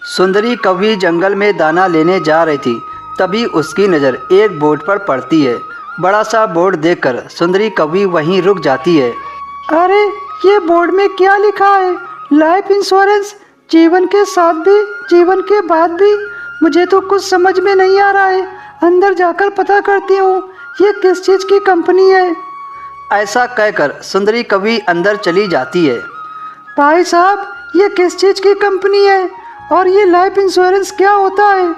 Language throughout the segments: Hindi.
सुंदरी कौवी जंगल में दाना लेने जा रही थी। तभी उसकी नज़र एक बोर्ड पर पड़ती है। बड़ा सा बोर्ड देखकर सुंदरी कौवी वहीं रुक जाती है। अरे ये बोर्ड में क्या लिखा है? लाइफ इंश्योरेंस, जीवन के साथ भी जीवन के बाद भी। मुझे तो कुछ समझ में नहीं आ रहा है। अंदर जाकर पता करती हूँ ये किस चीज़ की कंपनी है। ऐसा कहकर सुंदरी कौवी अंदर चली जाती है। भाई साहब, ये किस चीज़ की कंपनी है और ये लाइफ इंश्योरेंस क्या होता है?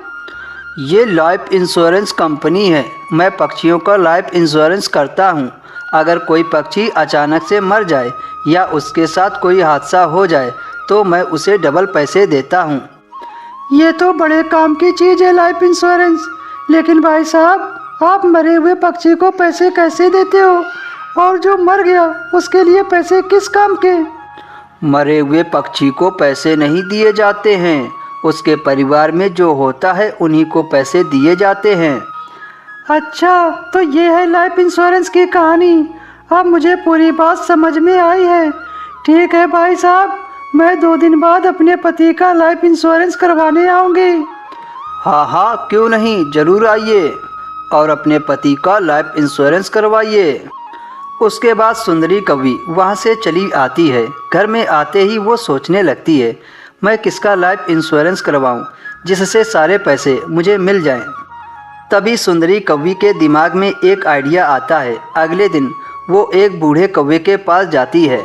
ये लाइफ इंश्योरेंस कंपनी है। मैं पक्षियों का लाइफ इंश्योरेंस करता हूँ। अगर कोई पक्षी अचानक से मर जाए या उसके साथ कोई हादसा हो जाए तो मैं उसे डबल पैसे देता हूँ। ये तो बड़े काम की चीज़ है लाइफ इंश्योरेंस। लेकिन भाई साहब, आप मरे हुए पक्षी को पैसे कैसे देते हो? और जो मर गया उसके लिए पैसे किस काम के? मरे हुए पक्षी को पैसे नहीं दिए जाते हैं। उसके परिवार में जो होता है उन्हीं को पैसे दिए जाते हैं। अच्छा, तो ये है लाइफ इंश्योरेंस की कहानी। अब मुझे पूरी बात समझ में आई है। ठीक है भाई साहब, मैं 2 दिन बाद अपने पति का लाइफ इंश्योरेंस करवाने आऊँगी। हाँ हाँ, क्यों नहीं, ज़रूर आइए और अपने पति का लाइफ इंश्योरेंस करवाइए। उसके बाद सुंदरी कौवी वहाँ से चली आती है। घर में आते ही वो सोचने लगती है, मैं किसका लाइफ इंश्योरेंस करवाऊँ जिससे सारे पैसे मुझे मिल जाएं। तभी सुंदरी कौवी के दिमाग में एक आइडिया आता है। अगले दिन वो एक बूढ़े कौवे के पास जाती है।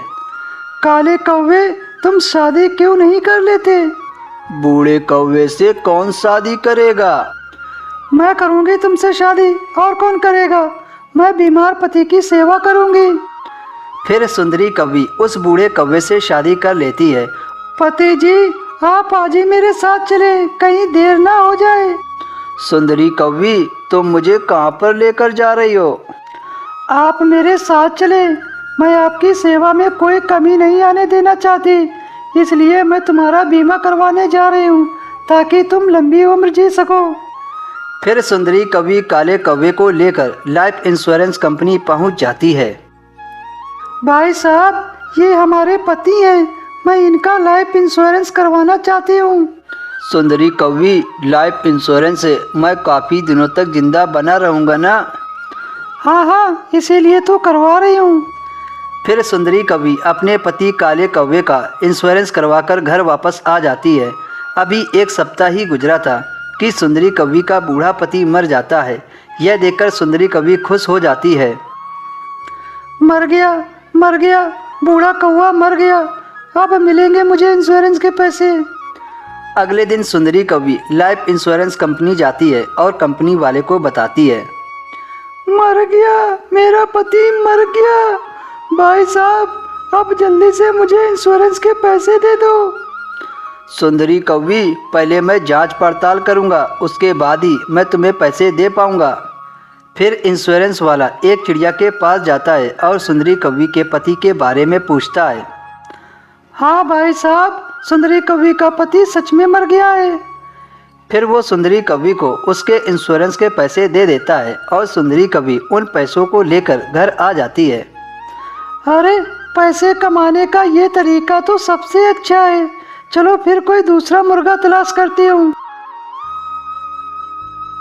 काले कौवे, तुम शादी क्यों नहीं कर लेते? बूढ़े कौवे से कौन शादी करेगा? मैं करूँगी तुमसे शादी, और कौन करेगा? मैं बीमार पति की सेवा करूँगी। फिर सुंदरी कौवी उस बूढ़े कौवे से शादी कर लेती है। पति जी, आप आज ही मेरे साथ चले, कहीं देर ना हो जाए। सुंदरी कौवी, तुम मुझे कहाँ पर लेकर जा रही हो? आप मेरे साथ चले। मैं आपकी सेवा में कोई कमी नहीं आने देना चाहती, इसलिए मैं तुम्हारा बीमा करवाने जा रही हूँ ताकि तुम लंबी उम्र जी सको। फिर सुंदरी कौवी काले कौवे को लेकर लाइफ इंश्योरेंस कंपनी पहुँच जाती है। भाई साहब, ये हमारे पति हैं। मैं इनका लाइफ इंश्योरेंस करवाना चाहती हूँ। सुंदरी कौवी, लाइफ इंश्योरेंस से मैं काफ़ी दिनों तक जिंदा बना रहूँगा ना? हाँ हाँ, इसीलिए तो करवा रही हूँ। फिर सुंदरी कौवी अपने पति काले कौवे का इंश्योरेंस करवाकर घर वापस आ जाती है। अभी 1 सप्ताह ही गुजरा था कि सुंदरी कौवी का बूढ़ा पति मर जाता है। यह देखकर सुंदरी कौवी खुश हो जाती है। मर गया, बूढ़ा कौवा मर गया। अब मिलेंगे मुझे इंश्योरेंस के पैसे। अगले दिन सुंदरी कौवी लाइफ इंश्योरेंस कंपनी जाती है और कंपनी वाले को बताती है, मर गया, मेरा पति मर गया। भाई साहब, अब जल्दी से मुझे इंश्योरेंस के पैसे दे दो। सुंदरी कौवी, पहले मैं जांच पड़ताल करूंगा, उसके बाद ही मैं तुम्हें पैसे दे पाऊंगा। फिर इंश्योरेंस वाला एक चिड़िया के पास जाता है और सुंदरी कौवी के पति के बारे में पूछता है। हाँ भाई साहब, सुंदरी कौवी का पति सच में मर गया है। फिर वो सुंदरी कौवी को उसके इंश्योरेंस के पैसे दे देता है और सुंदरी कौवी उन पैसों को लेकर घर आ जाती है। अरे, पैसे कमाने का ये तरीका तो सबसे अच्छा है। चलो फिर कोई दूसरा मुर्गा तलाश करती हूँ।